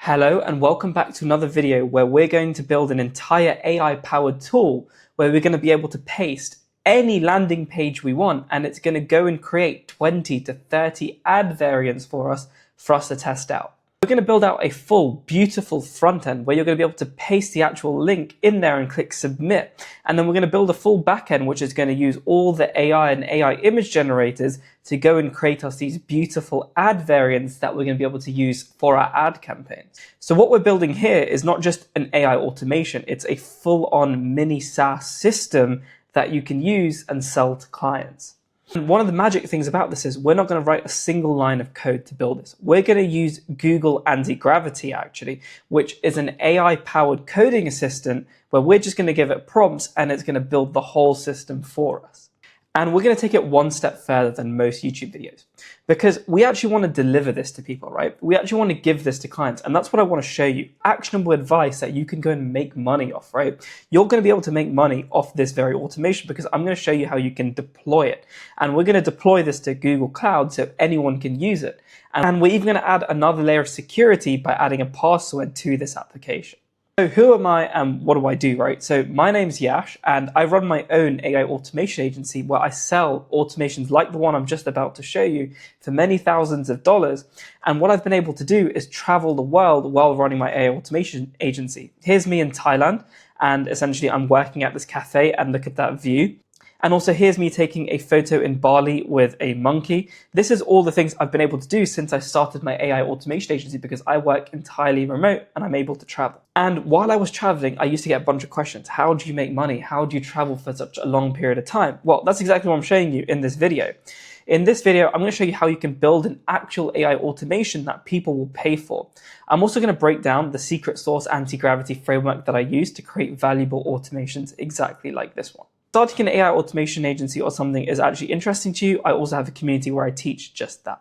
Hello and welcome back to another video where we're going to build an entire AI-powered tool where we're going to be able to paste any landing page we want, and it's going to go and create 20 to 30 ad variants for us to test out. We're going to build out a full, beautiful front end where you're going to be able to paste the actual link in there and click submit. And then we're going to build a full backend, which is going to use all the AI and AI image generators to go and create us these beautiful ad variants that we're going to be able to use for our ad campaigns. So what we're building here is not just an AI automation, it's a full-on mini SaaS system that you can use and sell to clients. And one of the magic things about this is we're not going to write a single line of code to build this. We're going to use Google Anti-Gravity actually, which is an AI-powered coding assistant where we're just going to give it prompts and it's going to build the whole system for us. And we're going to take it one step further than most YouTube videos because we actually want to deliver this to people, right? We actually want to give this to clients. And that's what I want to show you. Actionable advice that you can go and make money off, right? You're going to be able to make money off this very automation because I'm going to show you how you can deploy it. And we're going to deploy this to Google Cloud so anyone can use it. And we're even going to add another layer of security by adding a password to this application. So who am I and what do I do, right? So my name's Yash and I run my own AI automation agency where I sell automations like the one I'm just about to show you for many thousands of dollars. And what I've been able to do is travel the world while running my AI automation agency. Here's me in Thailand and essentially I'm working at this cafe and look at that view. And also here's me taking a photo in Bali with a monkey. This is all the things I've been able to do since I started my AI automation agency because I work entirely remote and I'm able to travel. And while I was traveling, I used to get a bunch of questions. How do you make money? How do you travel for such a long period of time? Well, that's exactly what I'm showing you in this video. In this video, I'm going to show you how you can build an actual AI automation that people will pay for. I'm also going to break down the secret sauce anti-gravity framework that I use to create valuable automations exactly like this one. Starting an AI automation agency or something is actually interesting to you. I also have a community where I teach just that.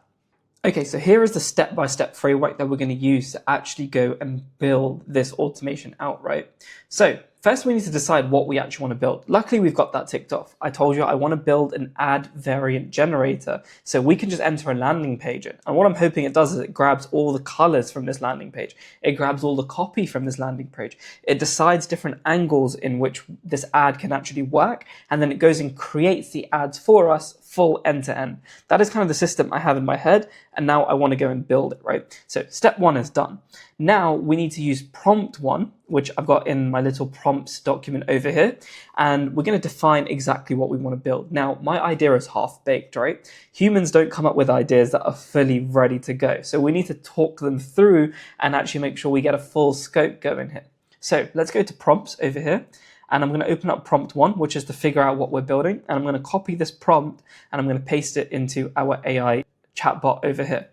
Okay, so here is the step-by-step framework that we're going to use to actually go and build this automation out, right? So first we need to decide what we actually want to build. Luckily, we've got that ticked off. I told you I want to build an ad variant generator so we can just enter a landing page in. And what I'm hoping it does is it grabs all the colors from this landing page. It grabs all the copy from this landing page. It decides different angles in which this ad can actually work. And then it goes and creates the ads for us full end to end. That is kind of the system I have in my head. And now I want to go and build it, right? So step one is done. Now we need to use prompt one, which I've got in my little prompts document over here. And we're going to define exactly what we want to build. Now, my idea is half baked, right? Humans don't come up with ideas that are fully ready to go. So we need to talk them through and actually make sure we get a full scope going here. So let's go to prompts over here. And I'm going to open up prompt one, which is to figure out what we're building. And I'm going to copy this prompt and I'm going to paste it into our AI chatbot over here.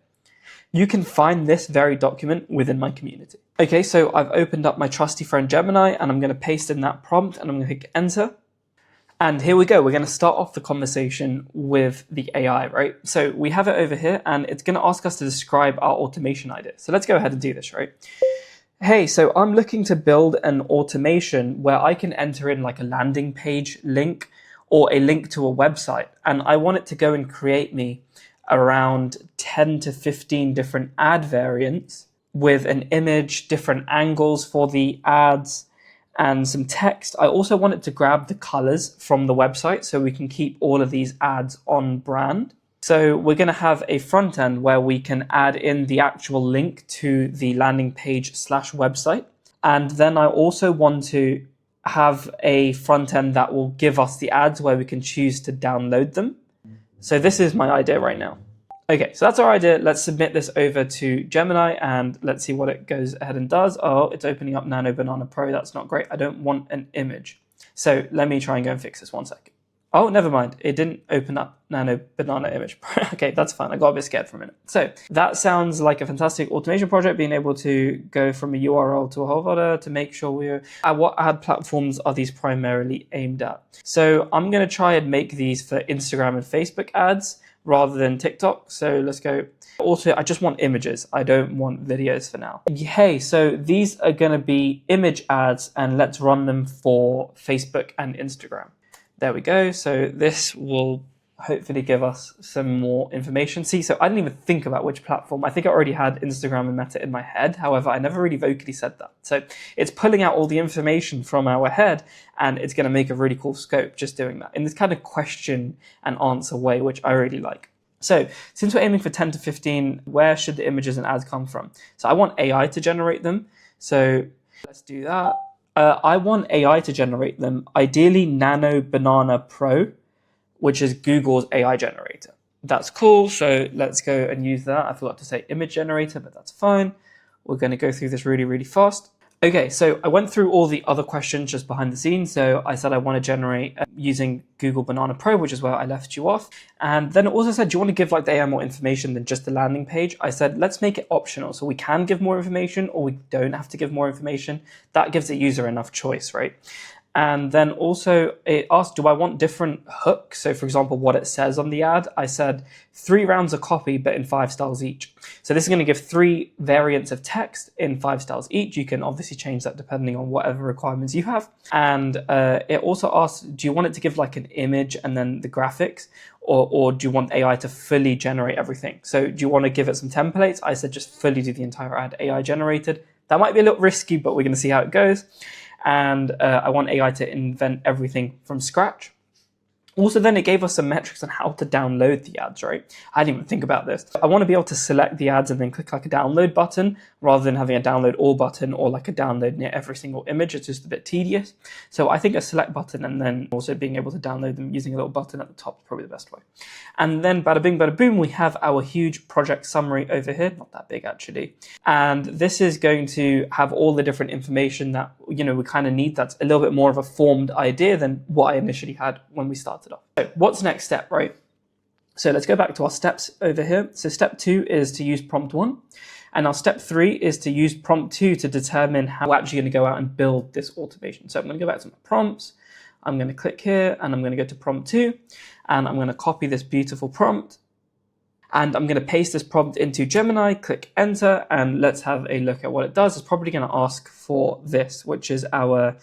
You can find this very document within my community. Okay, so I've opened up my trusty friend Gemini and I'm going to paste in that prompt and I'm going to hit enter. And here we go. We're going to start off the conversation with the AI, right? So we have it over here and it's going to ask us to describe our automation idea. So let's go ahead and do this, right? Hey, so I'm looking to build an automation where I can enter in like a landing page link or a link to a website. And I want it to go and create me around 10 to 15 different ad variants with an image, different angles for the ads, and some text. I also want it to grab the colors from the website so we can keep all of these ads on brand. So we're going to have a front end where we can add in the actual link to the landing page / website. And then I also want to have a front end that will give us the ads where we can choose to download them. So this is my idea right now. Okay, so that's our idea. Let's submit this over to Gemini and let's see what it goes ahead and does. Oh, it's opening up Nano Banana Pro. That's not great. I don't want an image. So let me try and go and fix this 1 second. Oh, never mind. It didn't open up Nano Banana Image. Okay, that's fine. I got a bit scared for a minute. So that sounds like a fantastic automation project, being able to go from a URL to a whole folder to make sure we're at what ad platforms are these primarily aimed at. So I'm going to try and make these for Instagram and Facebook ads rather than TikTok. So let's go. Also, I just want images. I don't want videos for now. Hey, so these are going to be image ads and let's run them for Facebook and Instagram. There we go. So this will hopefully give us some more information. See, so I didn't even think about which platform. I think I already had Instagram and Meta in my head. However, I never really vocally said that. So it's pulling out all the information from our head, and it's going to make a really cool scope just doing that in this kind of question and answer way, which I really like. So since we're aiming for 10 to 15, where should the images and ads come from? So I want AI to generate them. So let's do that. I want AI to generate them, ideally Nano Banana Pro, which is Google's AI generator. That's cool. So let's go and use that. I forgot to say image generator, but that's fine. We're going to go through this really, really fast. Okay, so I went through all the other questions just behind the scenes. So I said I want to generate using Google Banana Pro, which is where I left you off. And then it also said, do you want to give like the AI more information than just the landing page? I said, let's make it optional. So we can give more information or we don't have to give more information. That gives the user enough choice, right? And then also it asked, do I want different hooks? So for example, what it says on the ad, I said 3 rounds of copy, but in 5 styles each. So this is going to give 3 variants of text in 5 styles each. You can obviously change that depending on whatever requirements you have. And it also asks, do you want it to give like an image and then the graphics? Or do you want AI to fully generate everything? So do you want to give it some templates? I said just fully do the entire ad AI generated. That might be a little risky, but we're going to see how it goes. And I want AI to invent everything from scratch. Also, then it gave us some metrics on how to download the ads, right? I didn't even think about this. I want to be able to select the ads and then click like a download button rather than having a download all button or like a download near every single image. It's just a bit tedious. So I think a select button and then also being able to download them using a little button at the top is probably the best way. And then bada bing, bada boom, we have our huge project summary over here. Not that big actually. And this is going to have all the different information that, you know, we kind of need. That's a little bit more of a formed idea than what I initially had when we started off. So what's next step, right? So let's go back to our steps over here. So step 2 is to use prompt 1. And our step 3 is to use prompt 2 to determine how we're actually going to go out and build this automation. So I'm going to go back to my prompts. I'm going to click here and I'm going to go to prompt 2 and I'm going to copy this beautiful prompt. And I'm going to paste this prompt into Gemini, click enter, and let's have a look at what it does. It's probably going to ask for this, which is our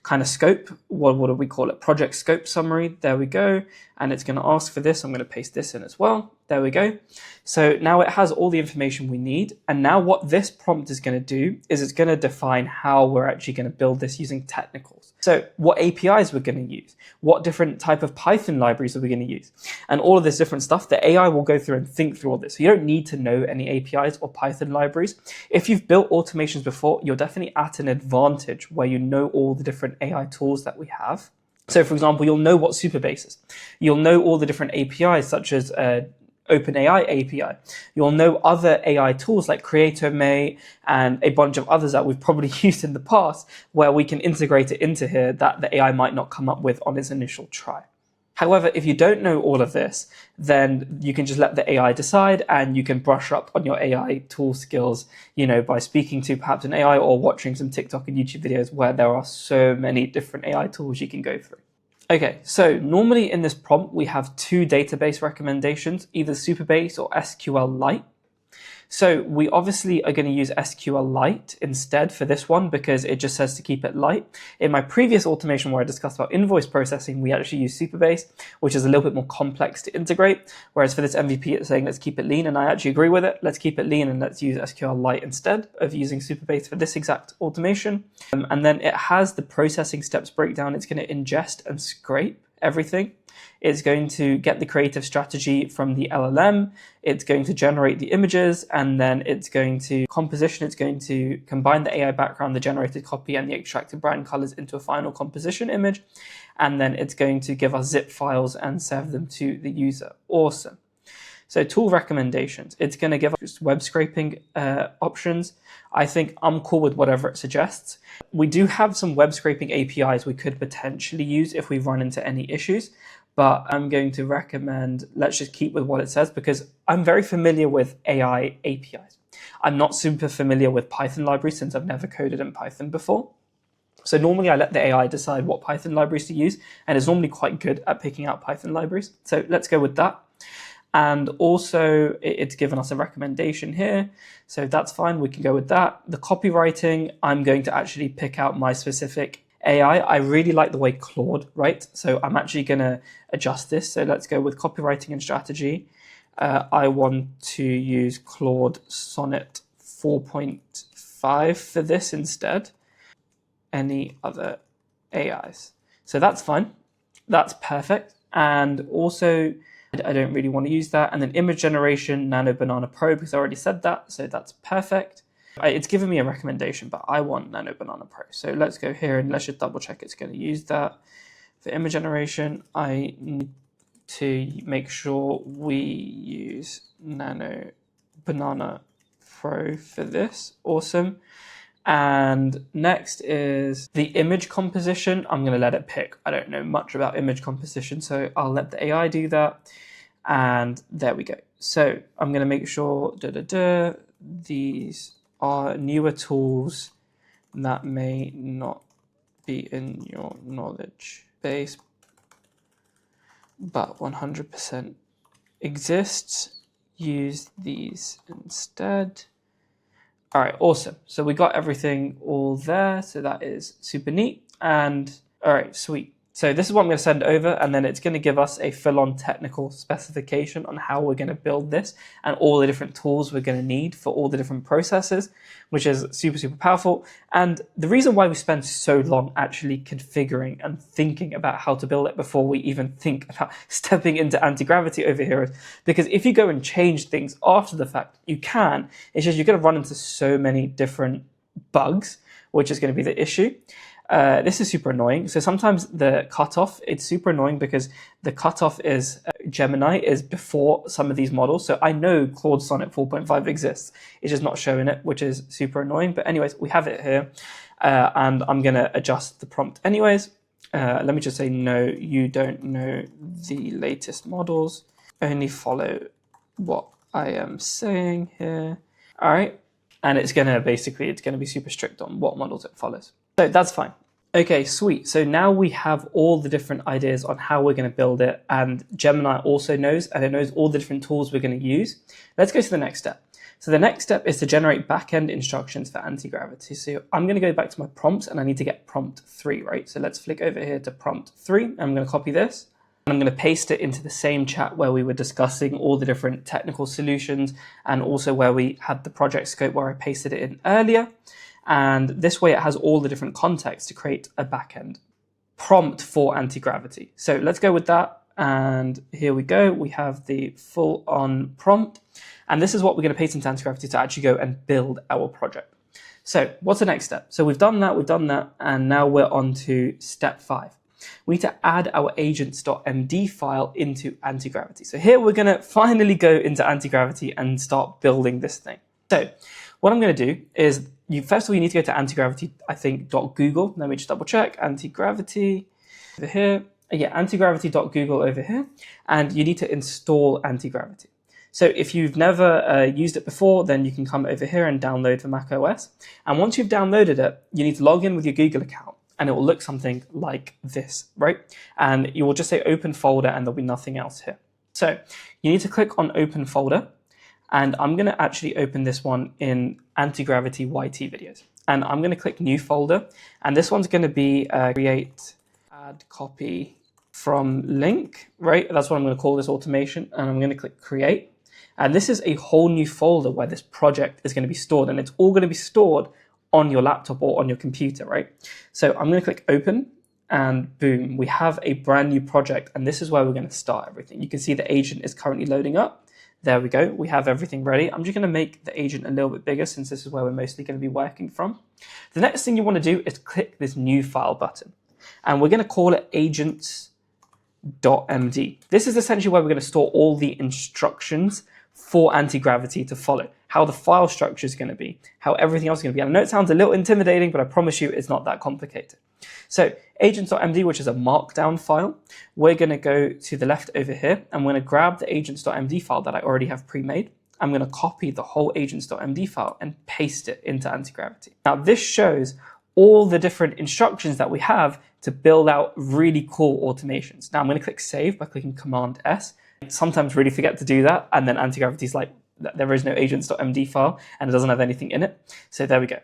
kind of scope. What do we call it? Project scope summary. There we go. And it's going to ask for this. I'm going to paste this in as well. There we go. So now it has all the information we need. And now what this prompt is going to do is it's going to define how we're actually going to build this using technicals. So what APIs we're going to use, what different type of Python libraries are we going to use, and all of this different stuff. The AI will go through and think through all this. So you don't need to know any APIs or Python libraries. If you've built automations before, you're definitely at an advantage where you know all the different AI tools that we have. So for example, you'll know what Supabase is. You'll know all the different APIs such as OpenAI API. You'll know other AI tools like Creator-May and a bunch of others that we've probably used in the past where we can integrate it into here that the AI might not come up with on its initial try. However, if you don't know all of this, then you can just let the AI decide and you can brush up on your AI tool skills, you know, by speaking to perhaps an AI or watching some TikTok and YouTube videos where there are so many different AI tools you can go through. Okay, so normally in this prompt, we have 2 database recommendations, either Supabase or SQLite. So we obviously are going to use SQLite instead for this one because it just says to keep it light. In my previous automation where I discussed about invoice processing, we actually use Supabase, which is a little bit more complex to integrate. Whereas for this MVP, it's saying let's keep it lean, and I actually agree with it. Let's keep it lean and let's use SQLite instead of using Supabase for this exact automation. And then it has the processing steps breakdown. It's going to ingest and scrape everything. It's going to get the creative strategy from the LLM. It's going to generate the images, and then it's going to composition. It's going to combine the AI background, the generated copy, and the extracted brand colors into a final composition image. And then it's going to give us zip files and serve them to the user. Awesome. So tool recommendations. It's going to give us web scraping options. I think I'm cool with whatever it suggests. We do have some web scraping APIs we could potentially use if we run into any issues, but I'm going to recommend let's just keep with what it says because I'm very familiar with AI APIs. I'm not super familiar with Python libraries since I've never coded in Python before. So normally I let the AI decide what Python libraries to use, and it's normally quite good at picking out Python libraries. So let's go with that. And also it's given us a recommendation here. So that's fine, we can go with that. The copywriting, I'm going to actually pick out my specific AI, I really like the way Claude writes. So I'm actually going to adjust this. So let's go with copywriting and strategy. I want to use Claude Sonnet 4.5 for this instead. Any other AIs. So that's fine. That's perfect. And also, I don't really want to use that. And then image generation, Nano Banana Pro, because I already said that. So that's perfect. It's given me a recommendation, but I want Nano Banana Pro. So let's go here and let's just double check it's going to use that. For image generation, I need to make sure we use Nano Banana Pro for this. Awesome. And next is the image composition. I'm going to let it pick. I don't know much about image composition, so I'll let the AI do that. And there we go. So I'm going to make sure these are newer tools that may not be in your knowledge base, but 100% exists. Use these instead. All right, awesome. So we got everything all there. So that is super neat. And all right, sweet. So this is what I'm going to send over, and then it's going to give us a full-on technical specification on how we're going to build this and all the different tools we're going to need for all the different processes, which is super, super powerful. And the reason why we spend so long actually configuring and thinking about how to build it before we even think about stepping into anti-gravity over here is because if you go and change things after the fact, you can. It's just you're going to run into so many different bugs, which is going to be the issue. This is super annoying. So sometimes the cutoff, it's super annoying because the cutoff is Gemini is before some of these models. So I know Claude Sonnet 4.5 exists. It's just not showing it, which is super annoying. But anyways, we have it here. And I'm going to adjust the prompt anyways. Let me just say, no, you don't know the latest models. Only follow what I am saying here. All right. And it's going to basically, it's going to be super strict on what models it follows. So that's fine. Okay, sweet. So now we have all the different ideas on how we're going to build it. And Gemini also knows, and it knows all the different tools we're going to use. Let's go to the next step. So the next step is to generate backend instructions for anti-gravity. So I'm going to go back to my prompts and I need to get prompt 3, right? So let's flick over here to prompt 3. I'm going to copy this. And I'm going to paste it into the same chat where we were discussing all the different technical solutions and also where we had the project scope where I pasted it in earlier. And this way it has all the different context to create a backend prompt for anti-gravity. So let's go with that. And here we go. We have the full on prompt. And this is what we're going to paste into anti-gravity to actually go and build our project. So what's the next step? So we've done that. And now we're on to step 5. We need to add our agents.md file into anti-gravity. So here we're going to finally go into anti-gravity and start building this thing. So what I'm going to do is first of all, you need to go to anti-gravity, I think, .google. Let me just double check. Anti-gravity over here. Yeah, anti-gravity.google over here. And you need to install anti-gravity. So if you've never used it before, then you can come over here and download for Mac OS. And once you've downloaded it, you need to log in with your Google account. And it will look something like this, right? And you will just say open folder and there'll be nothing else here. So you need to click on open folder. And I'm going to actually open this one in anti-gravity YT videos. And I'm going to click new folder. And this one's going to be create add copy from link, right? That's what I'm going to call this automation. And I'm going to click create. And this is a whole new folder where this project is going to be stored. And it's all going to be stored on your laptop or on your computer, right? So I'm going to click open and boom, we have a brand new project. And this is where we're going to start everything. You can see the agent is currently loading up. There we go. We have everything ready. I'm just going to make the agent a little bit bigger since this is where we're mostly going to be working from. The next thing you want to do is click this new file button. And we're going to call it agents.md. This is essentially where we're going to store all the instructions for anti-gravity to follow, how the file structure is going to be, how everything else is going to be. And I know it sounds a little intimidating, but I promise you it's not that complicated. So agents.md, which is a markdown file, we're going to go to the left over here and we're going to grab the agents.md file that I already have pre-made. I'm going to copy the whole agents.md file and paste it into anti-gravity. Now this shows all the different instructions that we have to build out really cool automations. Now I'm going to click save by clicking Command S. I sometimes really forget to do that. And then anti-gravity is like, there is no agents.md file and it doesn't have anything in it. So there we go.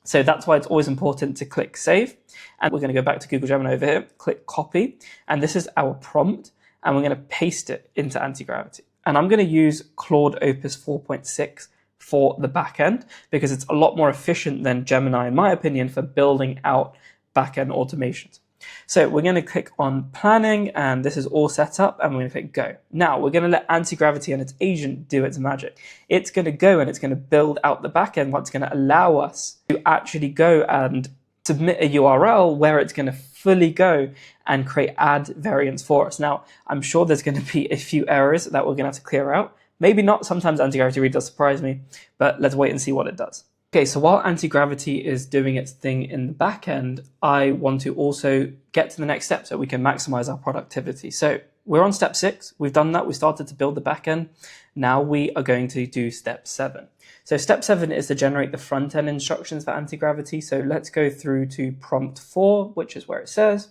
So that's why it's always important to click save. And we're going to go back to Google Gemini over here, click copy. And this is our prompt. And we're going to paste it into anti-gravity. And I'm going to use Claude Opus 4.6 for the backend because it's a lot more efficient than Gemini, in my opinion, for building out backend automations. So we're going to click on planning, and this is all set up, and we're going to click go. Now we're going to let anti-gravity and its agent do its magic. It's going to go and it's going to build out the backend, what's going to allow us to actually go and submit a URL where it's going to fully go and create ad variants for us. Now, I'm sure there's going to be a few errors that we're going to have to clear out. Maybe not. Sometimes anti-gravity really does surprise me, but let's wait and see what it does. Okay, so while anti-gravity is doing its thing in the back end, I want to also get to the next step so we can maximize our productivity. So we're on step 6. We've done that. We started to build the backend. Now we are going to do step 7. So step 7 is to generate the front-end instructions for anti-gravity. So let's go through to prompt 4, which is where it says,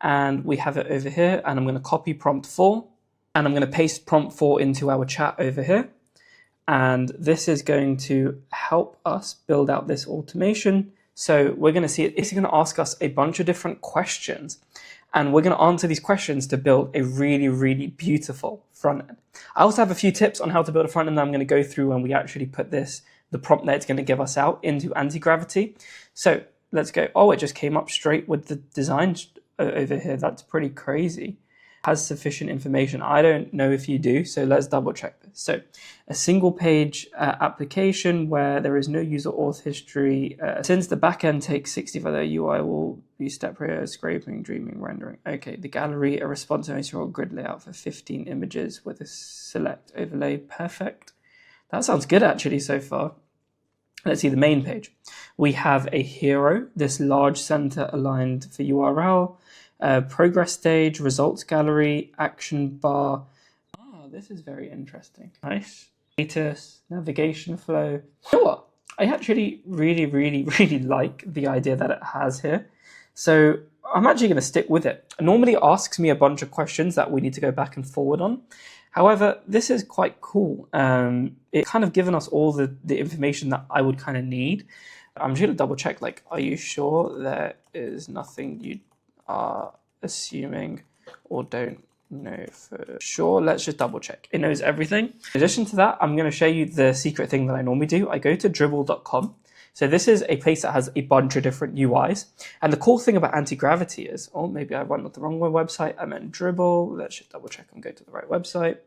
and we have it over here. And I'm going to copy prompt 4, and I'm going to paste prompt 4 into our chat over here. And this is going to help us build out this automation. So we're going to see it's going to ask us a bunch of different questions. And we're going to answer these questions to build a really, really beautiful front end. I also have a few tips on how to build a front end that I'm going to go through when we actually put the prompt that it's going to give us out into anti-gravity. So let's go. Oh, it just came up straight with the design over here. That's pretty crazy. Has sufficient information. I don't know if you do, so let's double check this. So a single page application where there is no user auth history. Since the backend takes 65, the UI will be step here, scraping, dreaming, rendering. Okay, the gallery, a responsive HTML grid layout for 15 images with a select overlay. Perfect. That sounds good actually so far. Let's see the main page. We have a hero, this large center aligned for URL. Progress stage, results gallery, action bar. Oh, this is very interesting. Nice. Status, navigation flow. You know what? I actually really, really, really like the idea that it has here. So I'm actually going to stick with it. It normally asks me a bunch of questions that we need to go back and forward on. However, this is quite cool. It's kind of given us all the information that I would kind of need. I'm just going to double check, like, are you sure there is nothing you are assuming or don't know for sure? Let's just double check. It knows everything. In addition to that, I'm going to show you the secret thing that I normally do. I go to dribbble.com. So this is a place that has a bunch of different UIs. And the cool thing about anti-gravity is, oh, maybe I went with the wrong website. I meant Dribbble. Let's just double check and go to the right website.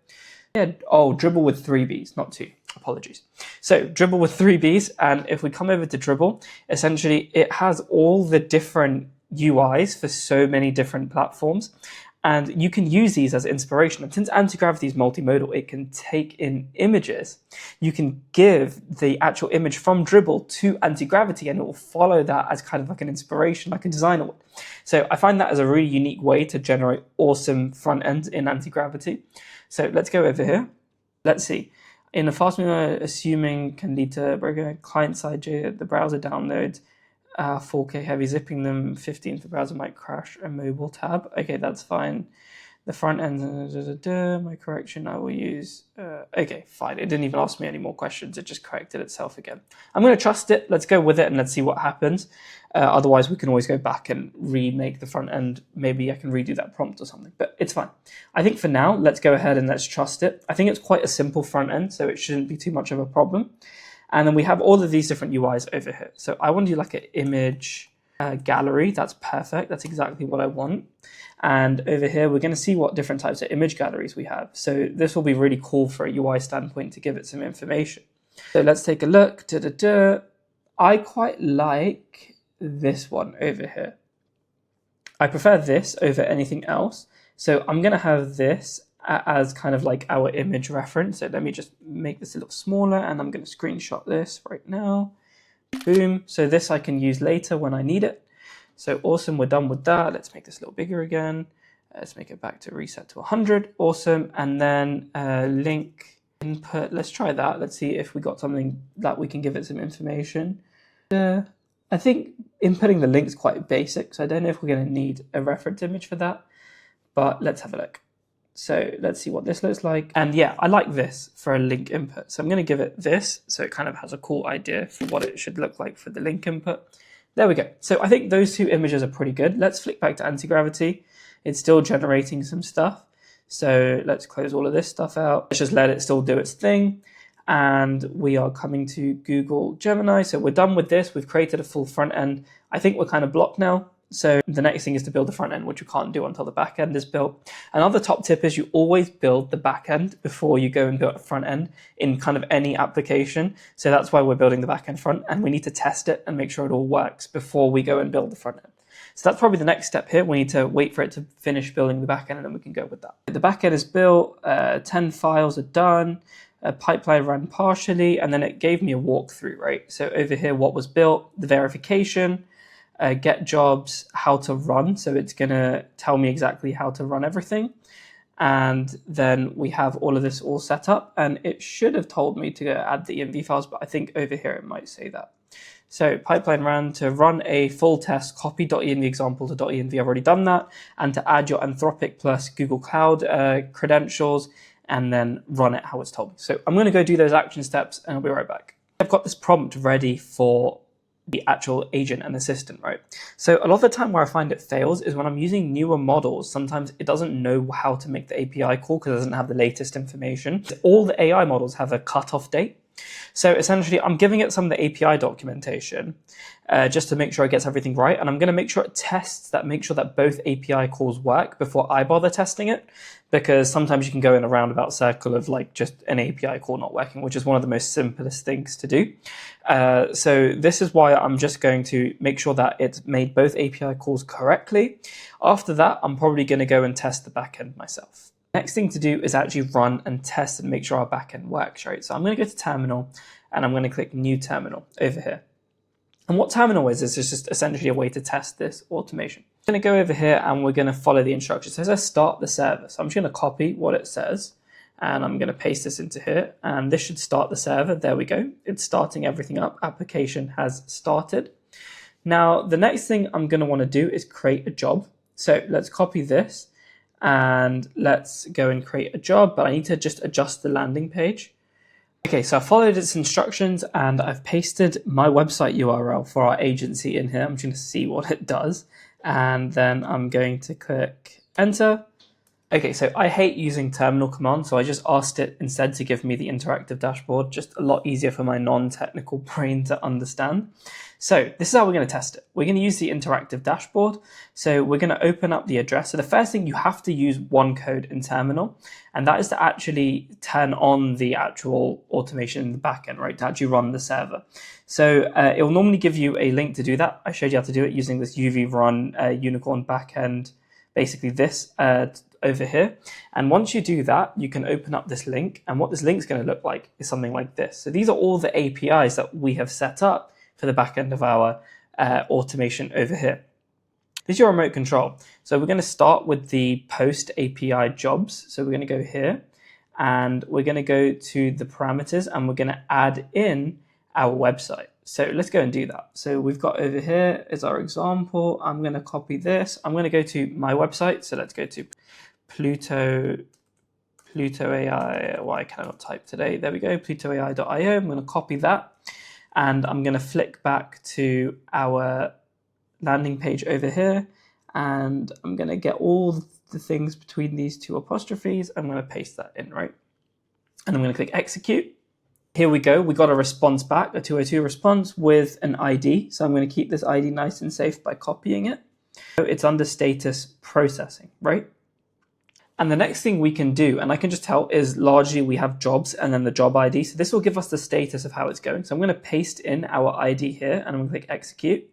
Yeah, oh, Dribbble with 3 Bs, not 2. Apologies. So Dribbble with 3 Bs. And if we come over to Dribbble, essentially it has all the different UIs for so many different platforms, and you can use these as inspiration. And since anti-gravity is multimodal, it can take in images. You can give the actual image from Dribbble to anti-gravity, and it will follow that as kind of like an inspiration, like a designer would. So I find that as a really unique way to generate awesome front ends in anti-gravity. So let's go over here. Let's see. In the fast moving, assuming can lead to broken client-side, the browser downloads. 4K heavy, zipping them 15 for browser might crash a mobile tab. Okay, that's fine. The front end, my correction, I will use. Okay, fine. It didn't even ask me any more questions. It just corrected itself again. I'm going to trust it. Let's go with it and let's see what happens. Otherwise, we can always go back and remake the front end. Maybe I can redo that prompt or something, but it's fine. I think for now, let's go ahead and let's trust it. I think it's quite a simple front end, so it shouldn't be too much of a problem. And then we have all of these different UIs over here. So I want to do like an image gallery. That's perfect. That's exactly what I want. And over here, we're going to see what different types of image galleries we have. So this will be really cool for a UI standpoint to give it some information. So let's take a look. I quite like this one over here. I prefer this over anything else. So I'm going to have this as kind of like our image reference. So let me just make this a little smaller, and I'm going to screenshot this right now. Boom. So this I can use later when I need it. So awesome, we're done with that. Let's make this a little bigger again. Let's make it back to reset to 100. Awesome. And then link input. Let's try that. Let's see if we got something that we can give it some information. I think inputting the link is quite basic, so I don't know if we're going to need a reference image for that, but let's have a look. So let's see what this looks like. And yeah, I like this for a link input. So I'm going to give it this, so it kind of has a cool idea for what it should look like for the link input. There we go. So I think those two images are pretty good. Let's flick back to anti-gravity. It's still generating some stuff. So let's close all of this stuff out. Let's just let it still do its thing. And we are coming to Google Gemini. So we're done with this. We've created a full front end. I think we're kind of blocked now. So the next thing is to build the front end, which we can't do until the back end is built. Another top tip is you always build the back end before you go and build a front end in kind of any application. So that's why we're building the back end front, and we need to test it and make sure it all works before we go and build the front end. So that's probably the next step here. We need to wait for it to finish building the back end, and then we can go with that. The back end is built, 10 files are done, a pipeline ran partially, and then it gave me a walkthrough, right? So over here, what was built, the verification, get jobs, how to run. So it's going to tell me exactly how to run everything. And then we have all of this all set up, and it should have told me to add the env files, but I think over here it might say that. So pipeline ran to run a full test, copy .env example to .env, I've already done that, and to add your Anthropic plus Google Cloud credentials, and then run it how it's told me. So I'm going to go do those action steps, and I'll be right back. I've got this prompt ready for the actual agent and assistant, right? So a lot of the time where I find it fails is when I'm using newer models, sometimes it doesn't know how to make the API call because it doesn't have the latest information. All the AI models have a cutoff date. So essentially, I'm giving it some of the API documentation just to make sure it gets everything right. And I'm going to make sure it tests that, make sure that both API calls work before I bother testing it. Because sometimes you can go in a roundabout circle of like just an API call not working, which is one of the most simplest things to do. So this is why I'm just going to make sure that it's made both API calls correctly. After that, I'm probably going to go and test the backend myself. Next thing to do is actually run and test and make sure our backend works, right? So I'm going to go to terminal and I'm going to click new terminal over here. And what terminal is just essentially a way to test this automation. I'm going to go over here and we're going to follow the instructions. So it says start the server. So I'm just going to copy what it says and I'm going to paste this into here. And this should start the server. There we go. It's starting everything up. Application has started. Now, the next thing I'm going to want to do is create a job. So let's copy this and let's go and create a job. But I need to just adjust the landing page. Okay, so I followed its instructions and I've pasted my website URL for our agency in here. I'm just going to see what it does. And then I'm going to click enter. Okay, so I hate using terminal commands, so I just asked it instead to give me the interactive dashboard, just a lot easier for my non-technical brain to understand. So this is how we're going to test it. We're going to use the interactive dashboard. So we're going to open up the address. So the first thing, you have to use one code in terminal, and that is to actually turn on the actual automation in the backend, right, to actually run the server. So it will normally give you a link to do that. I showed you how to do it using this UV run unicorn backend, basically this over here. And once you do that, you can open up this link. And what this link is going to look like is something like this. So these are all the APIs that we have set up for the back end of our automation over here. This is your remote control. So we're going to start with the post API jobs. So we're going to go here and we're going to go to the parameters and we're going to add in our website. So let's go and do that. So we've got over here is our example. I'm going to copy this. I'm going to go to my website. So let's go to Pluto AI. Well, I cannot type today. There we go. PlutoAI.io. I'm going to copy that. And I'm going to flick back to our landing page over here. And I'm going to get all the things between these two apostrophes. I'm going to paste that in, right? And I'm going to click execute. Here we go. We got a response back, a 202 response with an ID. So I'm going to keep this ID nice and safe by copying it. So it's under status processing, right? And the next thing we can do, and I can just tell, is largely we have jobs and then the job ID. So this will give us the status of how it's going. So I'm going to paste in our ID here and I'm going to click execute.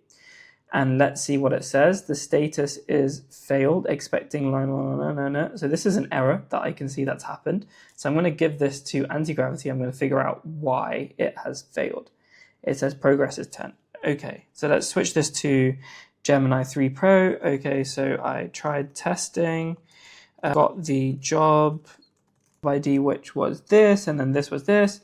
And let's see what it says. The status is failed, expecting line no. So this is an error that I can see that's happened. So I'm going to give this to anti-gravity. I'm going to figure out why it has failed. It says progress is 10. Okay, so let's switch this to Gemini 3 Pro. Okay, so I tried testing. Got the job ID, which was this, and then this was this,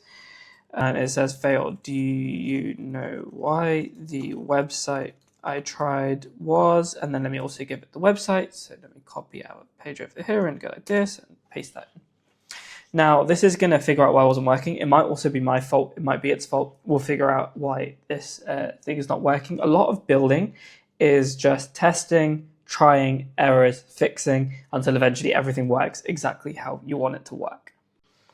and it says failed. Do you know why? The website I tried was, and then let me also give it the website. So let me copy our page over here and go like this and paste that in. Now, this is going to figure out why it wasn't working. It might also be my fault. It might be its fault. We'll figure out why this thing is not working. A lot of building is just testing, trying, errors, fixing, until eventually everything works exactly how you want it to work.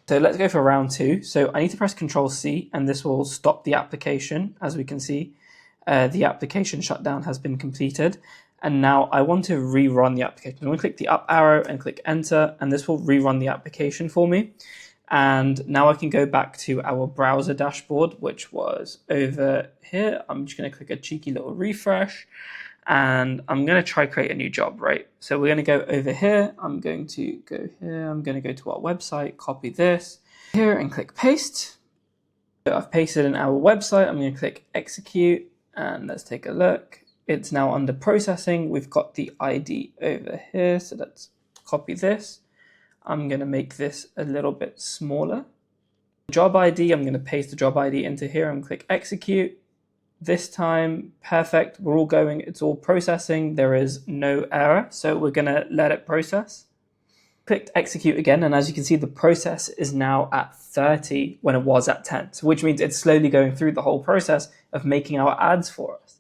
So let's go for round 2. So I need to press Control-C, and this will stop the application. As we can see, the application shutdown has been completed. And now I want to rerun the application. I'm going to click the up arrow and click enter, and this will rerun the application for me. And now I can go back to our browser dashboard, which was over here. I'm just going to click a cheeky little refresh, and I'm going to try create a new job, right? So we're going to go over here. I'm going to go here. I'm going to go to our website, copy this here and click paste. So I've pasted in our website. I'm going to click execute, and let's take a look. It's now under processing. We've got the ID over here. So let's copy this. I'm going to make this a little bit smaller. Job ID, I'm going to paste the job ID into here and click execute. This time, perfect. We're all going, it's all processing. There is no error. So we're going to let it process. Clicked execute again. And as you can see, the process is now at 30 when it was at 10. So which means it's slowly going through the whole process of making our ads for us.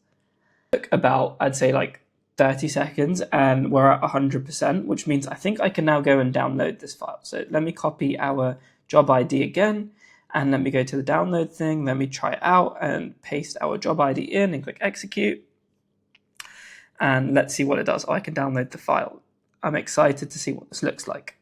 Took about, I'd say like 30 seconds, and we're at 100%, which means I think I can now go and download this file. So let me copy our job ID again, and let me go to the download thing. Let me try it out and paste our job ID in and click execute. And let's see what it does. Oh, I can download the file. I'm excited to see what this looks like.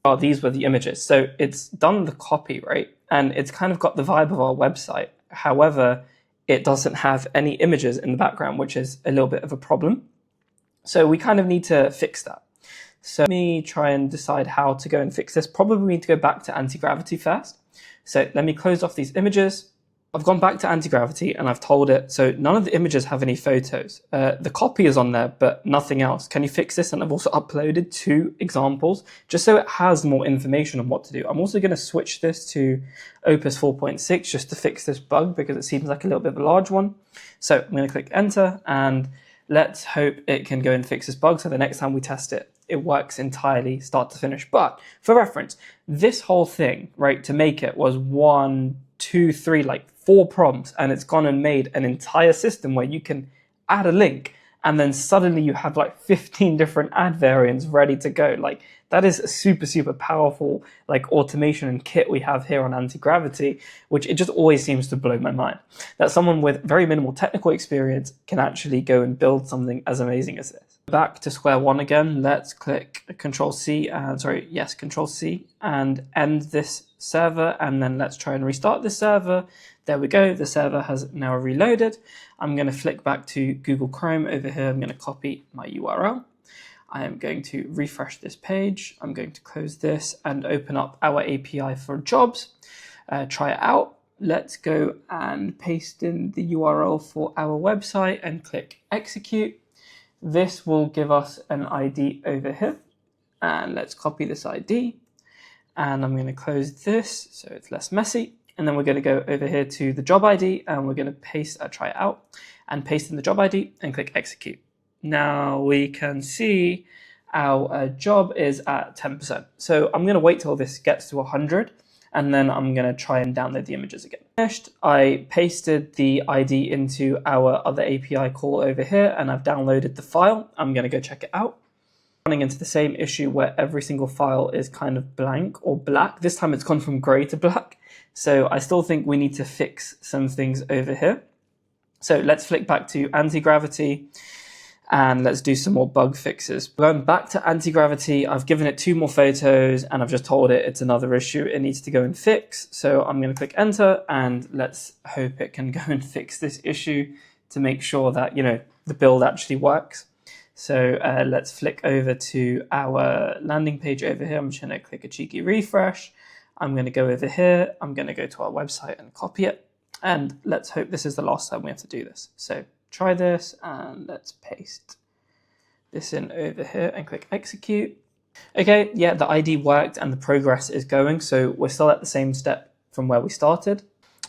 Oh, these were the images. So it's done the copy, right? And it's kind of got the vibe of our website. However, it doesn't have any images in the background, which is a little bit of a problem. So we kind of need to fix that. So let me try and decide how to go and fix this. Probably need to go back to anti-gravity first. So let me close off these images. I've gone back to anti-gravity and I've told it, so none of the images have any photos. The copy is on there, but nothing else. Can you fix this? And I've also uploaded 2 examples just so it has more information on what to do. I'm also going to switch this to Opus 4.6 just to fix this bug because it seems like a little bit of a large one. So I'm going to click enter and let's hope it can go and fix this bug. So the next time we test it, it works entirely start to finish. But for reference, this whole thing, right, to make it was 1, 2, 3, like 4 prompts, and it's gone and made an entire system where you can add a link and then suddenly you have like 15 different ad variants ready to go. Like that is a super, super powerful like automation and kit we have here on anti-gravity, which it just always seems to blow my mind that someone with very minimal technical experience can actually go and build something as amazing as this. Back to square one again. Let's click Control-C and Control-C and end this server, and then let's try and restart this server. There we go. The server has now reloaded. I'm going to flick back to Google Chrome over here. I'm going to copy my URL. I am going to refresh this page. I'm going to close this and open up our API for jobs. Try it out. Let's go and paste in the URL for our website and click execute. This will give us an ID over here. And let's copy this ID. And I'm going to close this so it's less messy. And then we're going to go over here to the job ID and we're going to try it out and paste in the job ID and click execute. Now we can see our job is at 10%. So I'm going to wait till this gets to 100 and then I'm going to try and download the images again. Finished. I pasted the ID into our other API call over here and I've downloaded the file. I'm going to go check it out. Running into the same issue where every single file is kind of blank or black. This time it's gone from gray to black. So I still think we need to fix some things over here. So let's flick back to anti-gravity and let's do some more bug fixes. Going back to anti-gravity, I've given it 2 more photos and I've just told it it's another issue it needs to go and fix. So I'm going to click enter and let's hope it can go and fix this issue to make sure that, you know, the build actually works. So let's flick over to our landing page over here. I'm just going to click a cheeky refresh. I'm going to go over here. I'm going to go to our website and copy it. And let's hope this is the last time we have to do this. So try this and let's paste this in over here and click execute. Okay, yeah, the ID worked and the progress is going. So we're still at the same step from where we started.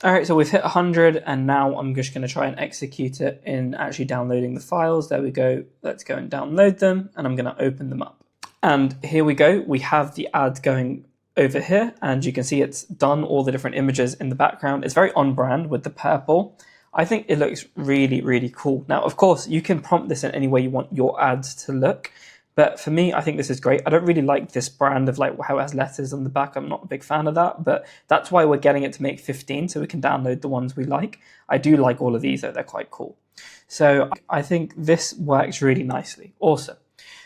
All right, so we've hit 100 and now I'm just going to try and execute it in actually downloading the files. There we go. Let's go and download them and I'm going to open them up. And here we go. We have the ad going over here, and you can see it's done all the different images in the background. It's very on brand with the purple. I think it looks really, really cool. Now, of course, you can prompt this in any way you want your ads to look. But for me, I think this is great. I don't really like this brand of like how it has letters on the back. I'm not a big fan of that, but that's why we're getting it to make 15 so we can download the ones we like. I do like all of these though, they're quite cool. So I think this works really nicely. Awesome.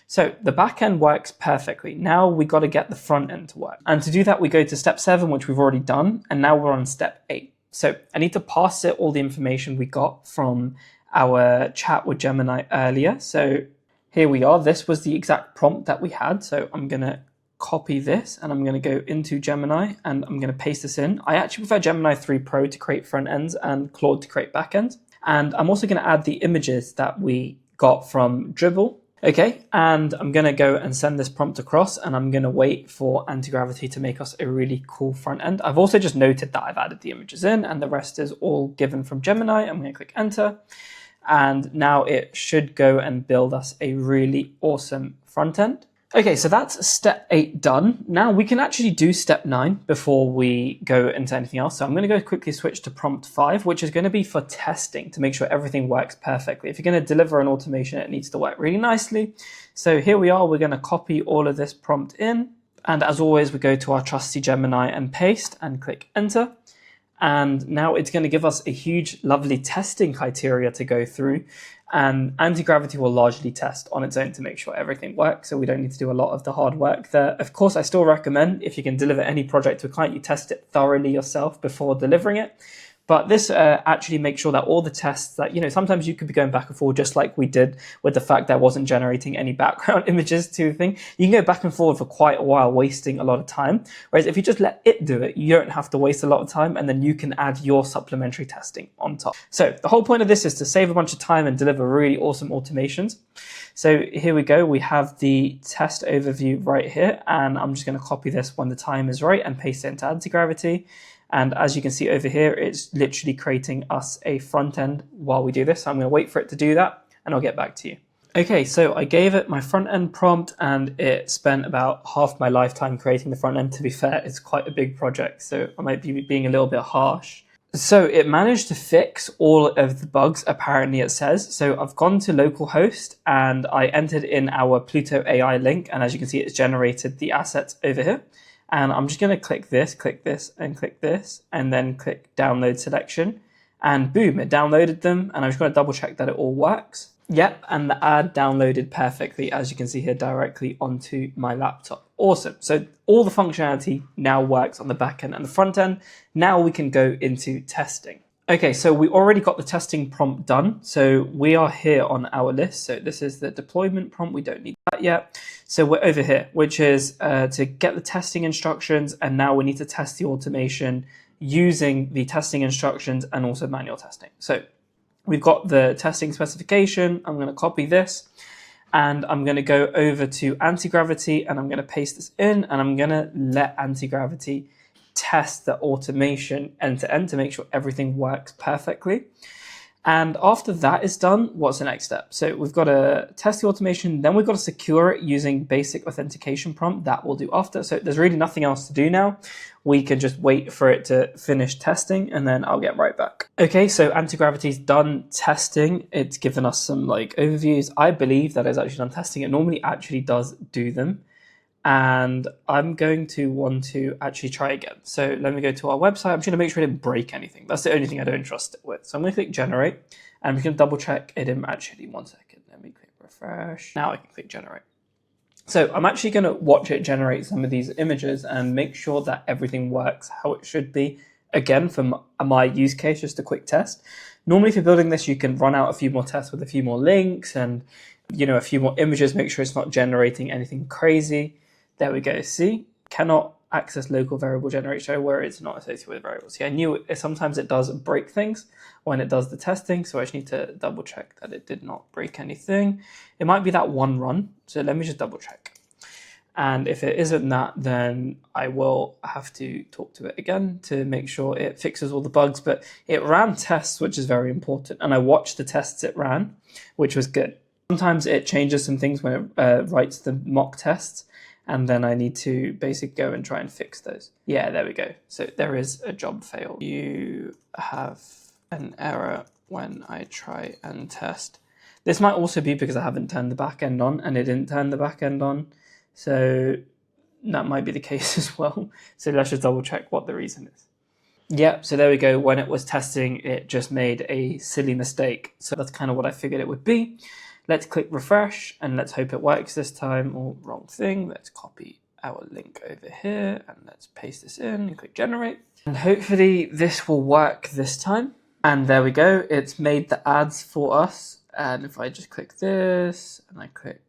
So the back end works perfectly. Now we got to get the front end to work. And to do that, we go to step 7, which we've already done. And now we're on step 8. So I need to pass it all the information we got from our chat with Gemini earlier. So here we are. This was the exact prompt that we had. So I'm going to copy this and I'm going to go into Gemini and I'm going to paste this in. I actually prefer Gemini 3 Pro to create front ends and Claude to create back ends. And I'm also going to add the images that we got from Dribbble. Okay, and I'm going to go and send this prompt across and I'm going to wait for Anti-Gravity to make us a really cool front end. I've also just noted that I've added the images in and the rest is all given from Gemini. I'm going to click enter. And now it should go and build us a really awesome front end. Okay, so that's step 8 done. Now we can actually do step 9 before we go into anything else. So I'm going to go quickly switch to prompt 5, which is going to be for testing to make sure everything works perfectly. If you're going to deliver an automation, it needs to work really nicely. So here we are, we're going to copy all of this prompt in. And as always, we go to our trusty Gemini and paste and click enter. And now it's going to give us a huge, lovely testing criteria to go through. And Anti-Gravity will largely test on its own to make sure everything works. So we don't need to do a lot of the hard work there. Of course, I still recommend if you can deliver any project to a client, you test it thoroughly yourself before delivering it. But this actually makes sure that all the tests that, sometimes you could be going back and forth, just like we did with the fact that I wasn't generating any background images to the thing. You can go back and forth for quite a while, wasting a lot of time. Whereas if you just let it do it, you don't have to waste a lot of time, and then you can add your supplementary testing on top. So the whole point of this is to save a bunch of time and deliver really awesome automations. So here we go. We have the test overview right here, and I'm just going to copy this when the time is right and paste it into Anti-Gravity. And as you can see over here, it's literally creating us a front end while we do this. So I'm going to wait for it to do that and I'll get back to you. Okay, so I gave it my front end prompt and it spent about half my lifetime creating the front end. To be fair, it's quite a big project, so I might be being a little bit harsh. So it managed to fix all of the bugs, apparently it says. So I've gone to localhost and I entered in our Pluto AI link. And as you can see, it's generated the assets over here. And I'm just going to click this, and then click download selection. And boom, it downloaded them. And I'm just going to double check that it all works. Yep, and the ad downloaded perfectly, as you can see here, directly onto my laptop. Awesome. So all the functionality now works on the back end and the front end. Now we can go into testing. Okay, so we already got the testing prompt done. So we are here on our list. So this is the deployment prompt. We don't need that yet. So we're over here, which is to get the testing instructions. And now we need to test the automation using the testing instructions and also manual testing. So we've got the testing specification. I'm going to copy this and I'm going to go over to Anti-Gravity and I'm going to paste this in and I'm going to let Anti-Gravity test the automation end to end to make sure everything works perfectly. And after that is done, what's the next step? So we've got to test the automation, then we've got to secure it using basic authentication prompt. That we'll do after. So there's really nothing else to do now. We can just wait for it to finish testing and then I'll get right back. Okay, so Anti-Gravity's done testing. It's given us some overviews. I believe that it's actually done testing. It normally actually does do them. And I'm going to want to actually try again. So let me go to our website. I'm just going to make sure it didn't break anything. That's the only thing I don't trust it with. So I'm going to click generate. And I'm just going to double check it didn't actually. 1 second. Let me click refresh. Now I can click generate. So I'm actually going to watch it generate some of these images and make sure that everything works how it should be. Again, for my use case, just a quick test. Normally, if you're building this, you can run out a few more tests with a few more links and a few more images, make sure it's not generating anything crazy. There we go. See, cannot access local variable generator where it's not associated with variables. See, I knew sometimes it does break things when it does the testing. So I just need to double check that it did not break anything. It might be that one run. So let me just double check. And if it isn't that, then I will have to talk to it again to make sure it fixes all the bugs. But it ran tests, which is very important. And I watched the tests it ran, which was good. Sometimes it changes some things when it writes the mock tests, and then I need to basically go and try and fix those. Yeah, there we go. So there is a job fail. You have an error when I try and test. This might also be because I haven't turned the backend on and it didn't turn the backend on. So that might be the case as well. So let's just double check what the reason is. Yeah, so there we go. When it was testing, it just made a silly mistake. So that's kind of what I figured it would be. Let's click refresh and let's hope it works this time. Or wrong thing. Let's copy our link over here and let's paste this in and click generate. And hopefully this will work this time. And there we go. It's made the ads for us. And if I just click this and I click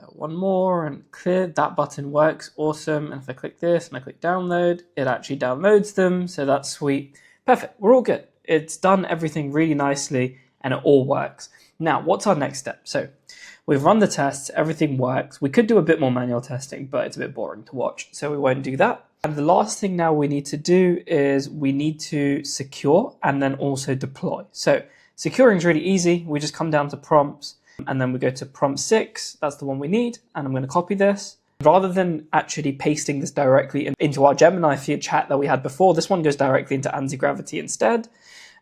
one more and clear, that button works. Awesome. And if I click this and I click download, it actually downloads them. So that's sweet. Perfect. We're all good. It's done everything really nicely and it all works. Now, what's our next step? So we've run the tests, everything works. We could do a bit more manual testing, but it's a bit boring to watch, so we won't do that. And the last thing now we need to do is we need to secure and then also deploy. So securing is really easy. We just come down to prompts and then we go to prompt 6. That's the one we need. And I'm going to copy this. Rather than actually pasting this directly into our Gemini feed chat that we had before, this one goes directly into anti-gravity instead.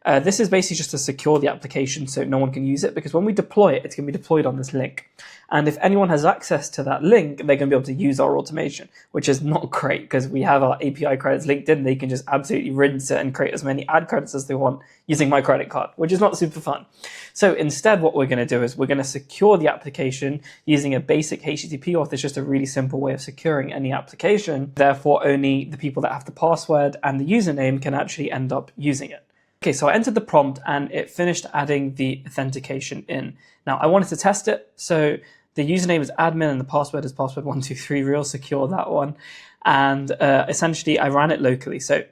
This is basically just to secure the application so no one can use it, because when we deploy it, it's going to be deployed on this link. And if anyone has access to that link, they're going to be able to use our automation, which is not great because we have our API credits linked in. They can just absolutely rinse it and create as many ad credits as they want using my credit card, which is not super fun. So instead, what we're going to do is we're going to secure the application using a basic HTTP auth. It's just a really simple way of securing any application. Therefore, only the people that have the password and the username can actually end up using it. Okay, so I entered the prompt and it finished adding the authentication in. Now I wanted to test it. So the username is admin and the password is password123, real secure, that one. And essentially I ran it locally. So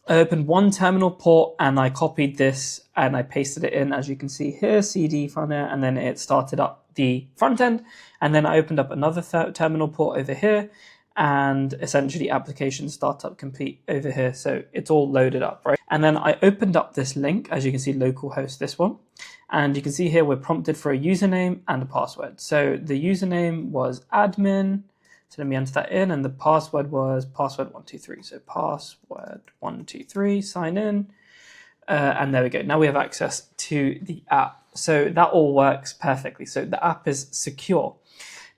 I opened one terminal port and I copied this and I pasted it in, as you can see here, CD front end, and then it started up the front end. And then I opened up another terminal port over here, and essentially application startup complete over here. So it's all loaded up, right? And then I opened up this link, as you can see, localhost, this one. And you can see here, we're prompted for a username and a password. So the username was admin. So let me enter that in. And the password was password123. So password123, sign in. And there we go. Now we have access to the app. So that all works perfectly. So the app is secure.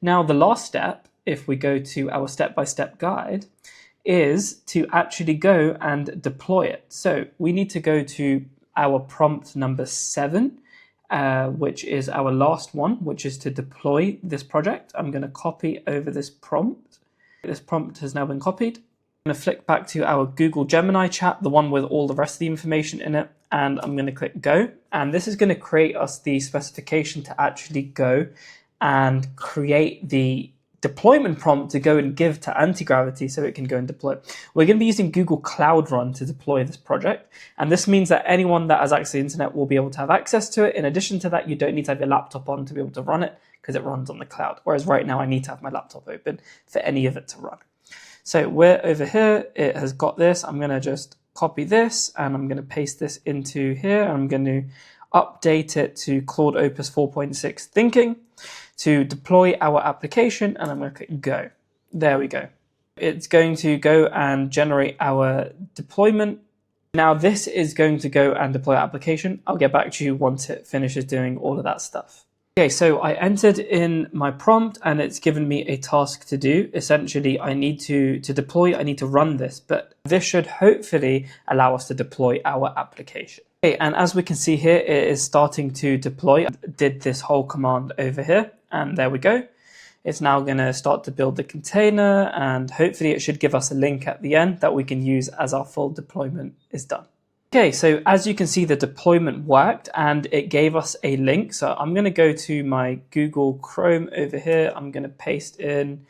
Now the last step, if we go to our step-by-step guide, is to actually go and deploy it. So we need to go to our prompt number 7, which is our last one, which is to deploy this project. I'm going to copy over this prompt. This prompt has now been copied. I'm going to flick back to our Google Gemini chat, the one with all the rest of the information in it, and I'm going to click go. And this is going to create us the specification to actually go and create the deployment prompt to go and give to anti-gravity so it can go and deploy. We're going to be using Google Cloud Run to deploy this project. And this means that anyone that has access to the internet will be able to have access to it. In addition to that, you don't need to have your laptop on to be able to run it because it runs on the cloud. Whereas right now I need to have my laptop open for any of it to run. So we're over here. It has got this. I'm going to just copy this and I'm going to paste this into here. I'm going to update it to Claude Opus 4.6 thinking to deploy our application, and I'm going to click go. There we go. It's going to go and generate our deployment. Now this is going to go and deploy our application. I'll get back to you once it finishes doing all of that stuff. Okay, so I entered in my prompt and it's given me a task to do. Essentially, I need to deploy, I need to run this, but this should hopefully allow us to deploy our application. Okay, and as we can see here, it is starting to deploy. I did this whole command over here, and there we go. It's now going to start to build the container, and hopefully it should give us a link at the end that we can use as our full deployment is done. Okay, so as you can see, the deployment worked and it gave us a link. So I'm going to go to my Google Chrome over here. I'm going to paste in,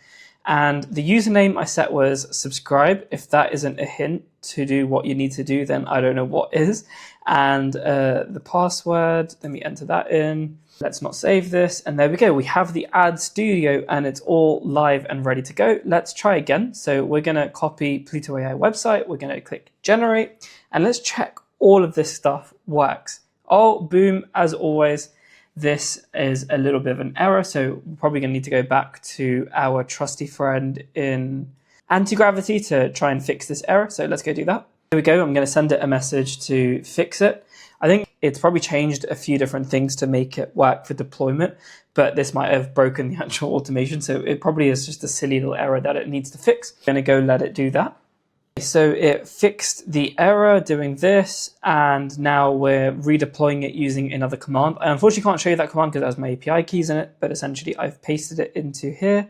and the username I set was subscribe. If that isn't a hint to do what you need to do, then I don't know what is. And the password, let me enter that in. Let's not save this. And there we go. We have the ad studio and it's all live and ready to go. Let's try again. So we're going to copy Pluto AI website. We're going to click generate and let's check all of this stuff works. Oh, boom, as always. this is a little bit of an error. So we're probably going to need to go back to our trusty friend in anti-gravity to try and fix this error. So let's go do that. Here we go. I'm going to send it a message to fix it. I think it's probably changed a few different things to make it work for deployment, but this might have broken the actual automation. So it probably is just a silly little error that it needs to fix. I'm going to go let it do that. So it fixed the error doing this, and now we're redeploying it using another command. I unfortunately can't show you that command because it has my API keys in it, but essentially I've pasted it into here,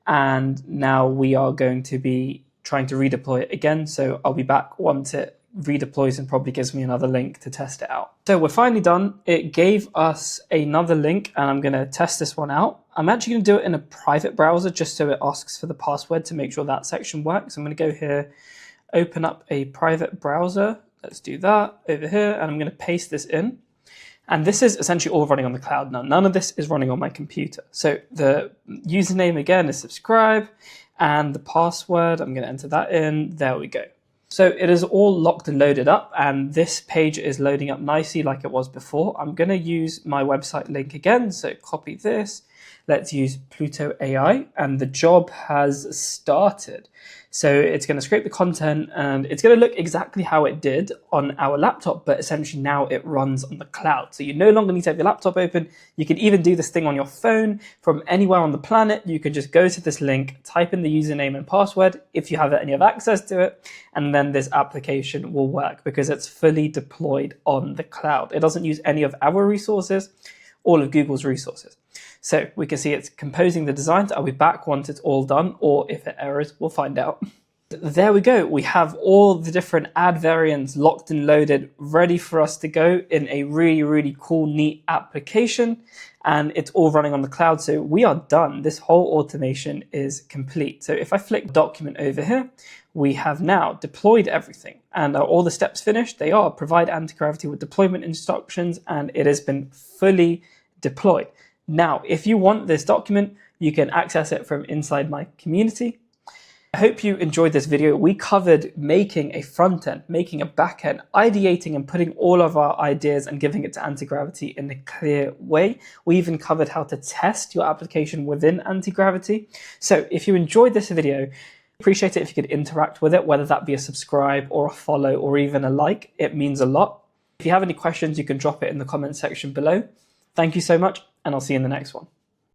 and now we are going to be trying to redeploy it again. So I'll be back once it redeploys and probably gives me another link to test it out. So we're finally done. It gave us another link, and I'm going to test this one out. I'm actually going to do it in a private browser just so it asks for the password to make sure that section works. I'm going to go here, open up a private browser. Let's do that over here, and I'm going to paste this in. And this is essentially all running on the cloud now. None of this is running on my computer. So the username again is subscribe, and the password, I'm going to enter that in. There we go. So it is all locked and loaded up, and this page is loading up nicely like it was before. I'm going to use my website link again. So copy this. Let's use Pluto AI, and the job has started. So it's going to scrape the content, and it's going to look exactly how it did on our laptop, but essentially now it runs on the cloud. So you no longer need to have your laptop open. You can even do this thing on your phone from anywhere on the planet. You can just go to this link, type in the username and password if you have any of access to it, and then this application will work because it's fully deployed on the cloud. It doesn't use any of our resources, all of Google's resources. So we can see it's composing the designs. I'll be back once it's all done, or if it errors, we'll find out. There we go. We have all the different ad variants locked and loaded, ready for us to go in a really, really cool, neat application. And it's all running on the cloud. So we are done. This whole automation is complete. So if I flick document over here, we have now deployed everything. And are all the steps finished? They are. Provide anti-gravity with deployment instructions, and it has been fully deployed. Now, if you want this document, you can access it from inside my community. I hope you enjoyed this video. We covered making a front end, making a back end, ideating and putting all of our ideas and giving it to anti-gravity in a clear way. We even covered how to test your application within anti-gravity. So if you enjoyed this video, appreciate it if you could interact with it, whether that be a subscribe or a follow or even a like. It means a lot. If you have any questions, you can drop it in the comment section below. Thank you so much, and I'll see you in the next one.